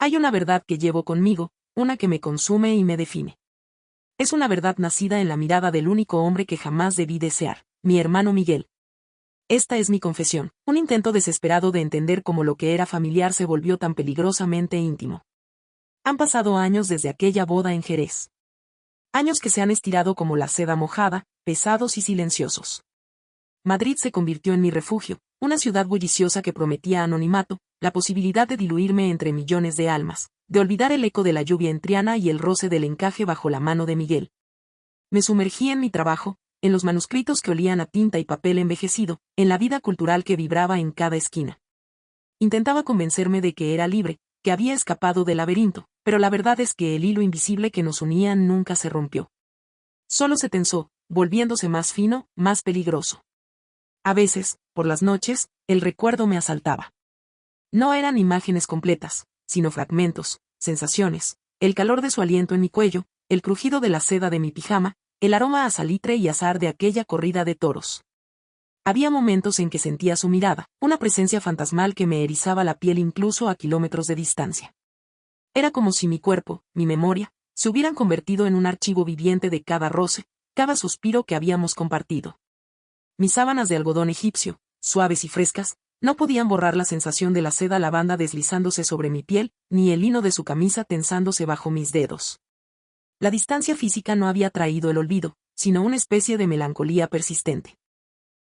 Hay una verdad que llevo conmigo, una que me consume y me define. Es una verdad nacida en la mirada del único hombre que jamás debí desear, mi hermano Miguel. Esta es mi confesión, un intento desesperado de entender cómo lo que era familiar se volvió tan peligrosamente íntimo. Han pasado años desde aquella boda en Jerez. Años que se han estirado como la seda mojada, pesados y silenciosos. Madrid se convirtió en mi refugio, una ciudad bulliciosa que prometía anonimato, la posibilidad de diluirme entre millones de almas, de olvidar el eco de la lluvia en Triana y el roce del encaje bajo la mano de Miguel. Me sumergí en mi trabajo, en los manuscritos que olían a tinta y papel envejecido, en la vida cultural que vibraba en cada esquina. Intentaba convencerme de que era libre, que había escapado del laberinto, pero la verdad es que el hilo invisible que nos unía nunca se rompió. Solo se tensó, volviéndose más fino, más peligroso. A veces, por las noches, el recuerdo me asaltaba. No eran imágenes completas, sino fragmentos, sensaciones, el calor de su aliento en mi cuello, el crujido de la seda de mi pijama, el aroma a salitre y azahar de aquella corrida de toros. Había momentos en que sentía su mirada, una presencia fantasmal que me erizaba la piel incluso a kilómetros de distancia. Era como si mi cuerpo, mi memoria, se hubieran convertido en un archivo viviente de cada roce, cada suspiro que habíamos compartido. Mis sábanas de algodón egipcio, suaves y frescas, no podían borrar la sensación de la seda lavanda deslizándose sobre mi piel, ni el lino de su camisa tensándose bajo mis dedos. La distancia física no había traído el olvido, sino una especie de melancolía persistente.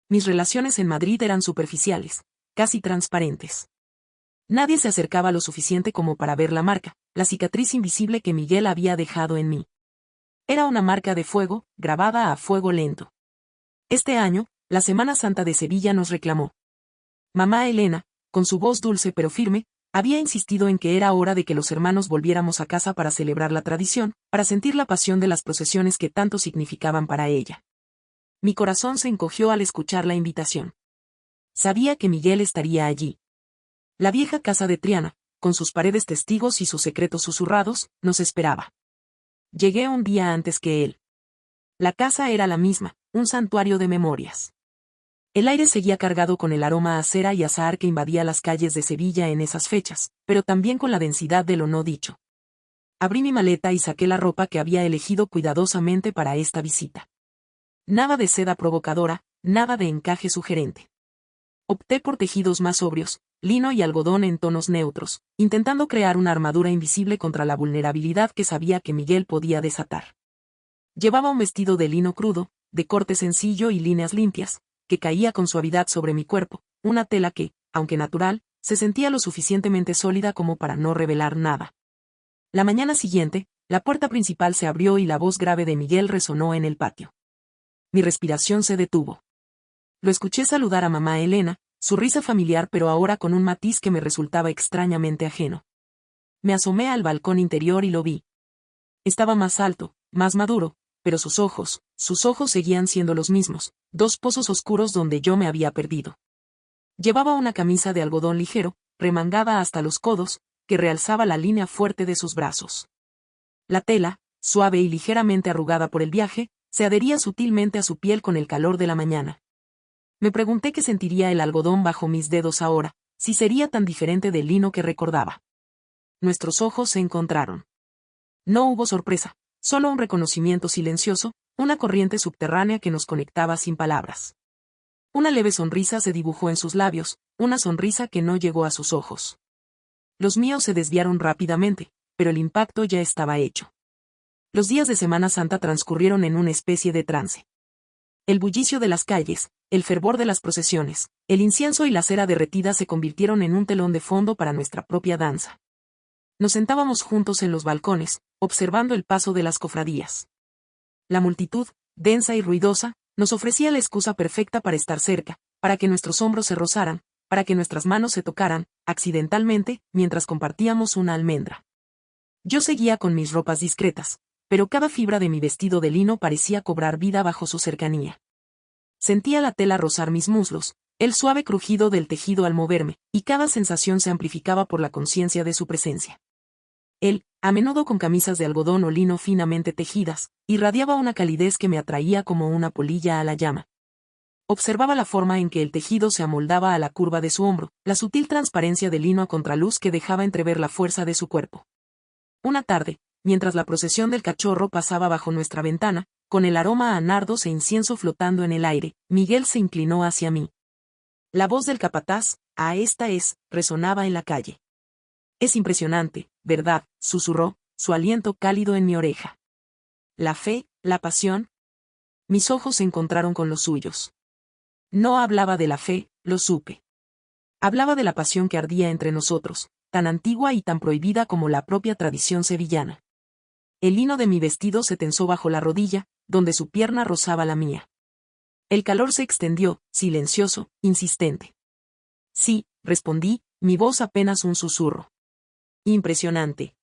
Mis relaciones en Madrid eran superficiales, casi transparentes. Nadie se acercaba lo suficiente como para ver la marca, la cicatriz invisible que Miguel había dejado en mí. Era una marca de fuego, grabada a fuego lento. Este año, la Semana Santa de Sevilla nos reclamó. Mamá Elena, con su voz dulce pero firme, había insistido en que era hora de que los hermanos volviéramos a casa para celebrar la tradición, para sentir la pasión de las procesiones que tanto significaban para ella. Mi corazón se encogió al escuchar la invitación. Sabía que Miguel estaría allí. La vieja casa de Triana, con sus paredes testigos y sus secretos susurrados, nos esperaba. Llegué un día antes que él. La casa era la misma, un santuario de memorias. El aire seguía cargado con el aroma a cera y azahar que invadía las calles de Sevilla en esas fechas, pero también con la densidad de lo no dicho. Abrí mi maleta y saqué la ropa que había elegido cuidadosamente para esta visita. Nada de seda provocadora, nada de encaje sugerente. Opté por tejidos más sobrios, lino y algodón en tonos neutros, intentando crear una armadura invisible contra la vulnerabilidad que sabía que Miguel podía desatar. Llevaba un vestido de lino crudo, de corte sencillo y líneas limpias, que caía con suavidad sobre mi cuerpo, una tela que, aunque natural, se sentía lo suficientemente sólida como para no revelar nada. La mañana siguiente, la puerta principal se abrió y la voz grave de Miguel resonó en el patio. Mi respiración se detuvo. Lo escuché saludar a mamá Elena, su risa familiar pero ahora con un matiz que me resultaba extrañamente ajeno. Me asomé al balcón interior y lo vi. Estaba más alto, más maduro, pero sus ojos seguían siendo los mismos, dos pozos oscuros donde yo me había perdido. Llevaba una camisa de algodón ligero, remangada hasta los codos, que realzaba la línea fuerte de sus brazos. La tela, suave y ligeramente arrugada por el viaje, se adhería sutilmente a su piel con el calor de la mañana. Me pregunté qué sentiría el algodón bajo mis dedos ahora, si sería tan diferente del lino que recordaba. Nuestros ojos se encontraron. No hubo sorpresa, solo un reconocimiento silencioso, una corriente subterránea que nos conectaba sin palabras. Una leve sonrisa se dibujó en sus labios, una sonrisa que no llegó a sus ojos. Los míos se desviaron rápidamente, pero el impacto ya estaba hecho. Los días de Semana Santa transcurrieron en una especie de trance. El bullicio de las calles, el fervor de las procesiones, el incienso y la cera derretida se convirtieron en un telón de fondo para nuestra propia danza. Nos sentábamos juntos en los balcones, observando el paso de las cofradías. La multitud, densa y ruidosa, nos ofrecía la excusa perfecta para estar cerca, para que nuestros hombros se rozaran, para que nuestras manos se tocaran, accidentalmente, mientras compartíamos una almendra. Yo seguía con mis ropas discretas, pero cada fibra de mi vestido de lino parecía cobrar vida bajo su cercanía. Sentía la tela rozar mis muslos, el suave crujido del tejido al moverme, y cada sensación se amplificaba por la conciencia de su presencia. Él, a menudo con camisas de algodón o lino finamente tejidas, irradiaba una calidez que me atraía como una polilla a la llama. Observaba la forma en que el tejido se amoldaba a la curva de su hombro, la sutil transparencia del lino a contraluz que dejaba entrever la fuerza de su cuerpo. Una tarde, mientras la procesión del cachorro pasaba bajo nuestra ventana, con el aroma a nardos e incienso flotando en el aire, Miguel se inclinó hacia mí. La voz del capataz, esta es, resonaba en la calle. Es impresionante, ¿verdad?, susurró, su aliento cálido en mi oreja. La fe, la pasión. Mis ojos se encontraron con los suyos. No hablaba de la fe, lo supe. Hablaba de la pasión que ardía entre nosotros, tan antigua y tan prohibida como la propia tradición sevillana. El lino de mi vestido se tensó bajo la rodilla, donde su pierna rozaba la mía. El calor se extendió, silencioso, insistente. Sí, respondí, mi voz apenas un susurro. Impresionante.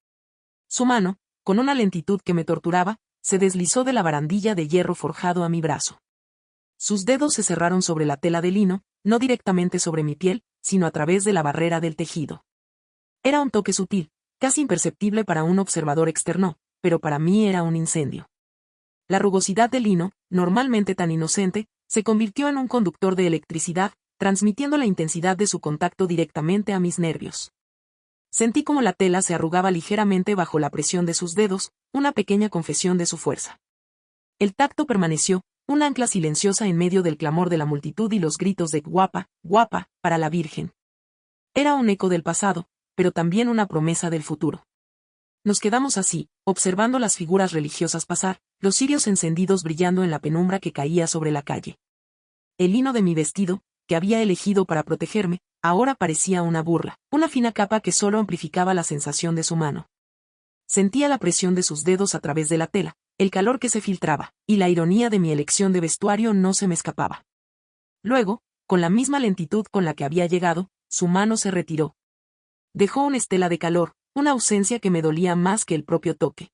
Su mano, con una lentitud que me torturaba, se deslizó de la barandilla de hierro forjado a mi brazo. Sus dedos se cerraron sobre la tela de lino, no directamente sobre mi piel, sino a través de la barrera del tejido. Era un toque sutil, casi imperceptible para un observador externo, pero para mí era un incendio. La rugosidad del lino, normalmente tan inocente, se convirtió en un conductor de electricidad, transmitiendo la intensidad de su contacto directamente a mis nervios. Sentí como la tela se arrugaba ligeramente bajo la presión de sus dedos, una pequeña confesión de su fuerza. El tacto permaneció, un ancla silenciosa en medio del clamor de la multitud y los gritos de guapa, guapa, para la Virgen. Era un eco del pasado, pero también una promesa del futuro. Nos quedamos así, observando las figuras religiosas pasar, los cirios encendidos brillando en la penumbra que caía sobre la calle. El lino de mi vestido, que había elegido para protegerme, ahora parecía una burla, una fina capa que solo amplificaba la sensación de su mano. Sentía la presión de sus dedos a través de la tela, el calor que se filtraba, y la ironía de mi elección de vestuario no se me escapaba. Luego, con la misma lentitud con la que había llegado, su mano se retiró. Dejó una estela de calor, una ausencia que me dolía más que el propio toque.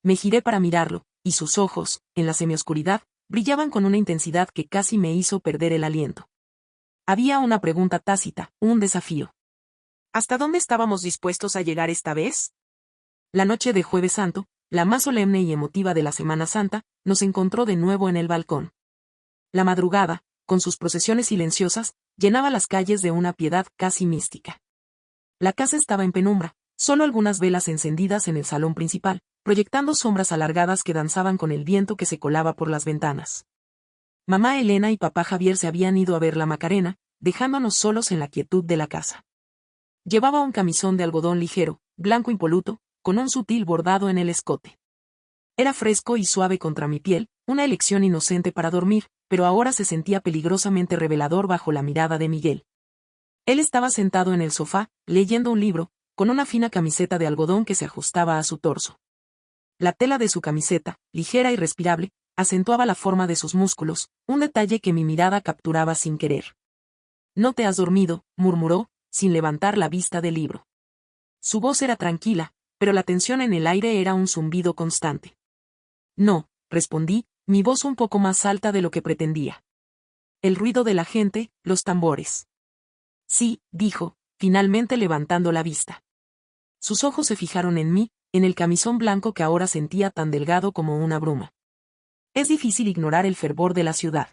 Me giré para mirarlo, y sus ojos, en la semioscuridad, brillaban con una intensidad que casi me hizo perder el aliento. Había una pregunta tácita, un desafío. ¿Hasta dónde estábamos dispuestos a llegar esta vez? La noche de Jueves Santo, la más solemne y emotiva de la Semana Santa, nos encontró de nuevo en el balcón. La madrugada, con sus procesiones silenciosas, llenaba las calles de una piedad casi mística. La casa estaba en penumbra, solo algunas velas encendidas en el salón principal, proyectando sombras alargadas que danzaban con el viento que se colaba por las ventanas. Mamá Elena y papá Javier se habían ido a ver la Macarena, dejándonos solos en la quietud de la casa. Llevaba un camisón de algodón ligero, blanco impoluto, con un sutil bordado en el escote. Era fresco y suave contra mi piel, una elección inocente para dormir, pero ahora se sentía peligrosamente revelador bajo la mirada de Miguel. Él estaba sentado en el sofá, leyendo un libro, con una fina camiseta de algodón que se ajustaba a su torso. La tela de su camiseta, ligera y respirable, acentuaba la forma de sus músculos, un detalle que mi mirada capturaba sin querer. «No te has dormido», murmuró, sin levantar la vista del libro. Su voz era tranquila, pero la tensión en el aire era un zumbido constante. «No», respondí, mi voz un poco más alta de lo que pretendía. «El ruido de la gente, los tambores». «Sí», dijo, finalmente levantando la vista. Sus ojos se fijaron en mí, en el camisón blanco que ahora sentía tan delgado como una bruma. Es difícil ignorar el fervor de la ciudad.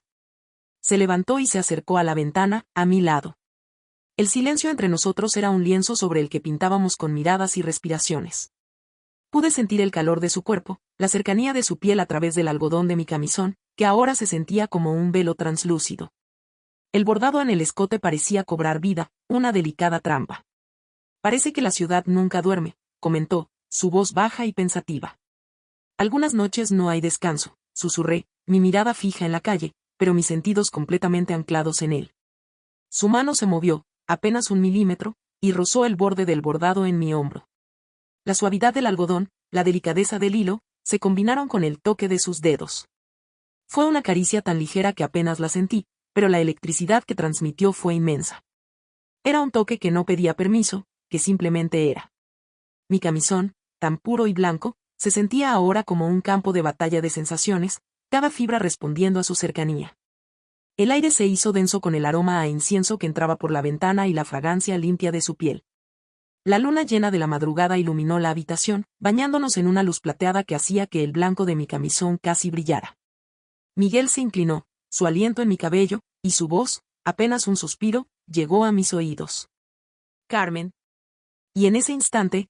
Se levantó y se acercó a la ventana, a mi lado. El silencio entre nosotros era un lienzo sobre el que pintábamos con miradas y respiraciones. Pude sentir el calor de su cuerpo, la cercanía de su piel a través del algodón de mi camisón, que ahora se sentía como un velo translúcido. El bordado en el escote parecía cobrar vida, una delicada trampa. «Parece que la ciudad nunca duerme», comentó, su voz baja y pensativa. «Algunas noches no hay descanso», susurré, mi mirada fija en la calle, pero mis sentidos completamente anclados en él. Su mano se movió, apenas 1 milímetro, y rozó el borde del bordado en mi hombro. La suavidad del algodón, la delicadeza del hilo, se combinaron con el toque de sus dedos. Fue una caricia tan ligera que apenas la sentí, pero la electricidad que transmitió fue inmensa. Era un toque que no pedía permiso, que simplemente era. Mi camisón, tan puro y blanco, se sentía ahora como un campo de batalla de sensaciones, cada fibra respondiendo a su cercanía. El aire se hizo denso con el aroma a incienso que entraba por la ventana y la fragancia limpia de su piel. La luna llena de la madrugada iluminó la habitación, bañándonos en una luz plateada que hacía que el blanco de mi camisón casi brillara. Miguel se inclinó, su aliento en mi cabello, y su voz, apenas un suspiro, llegó a mis oídos. Carmen. Y en ese instante,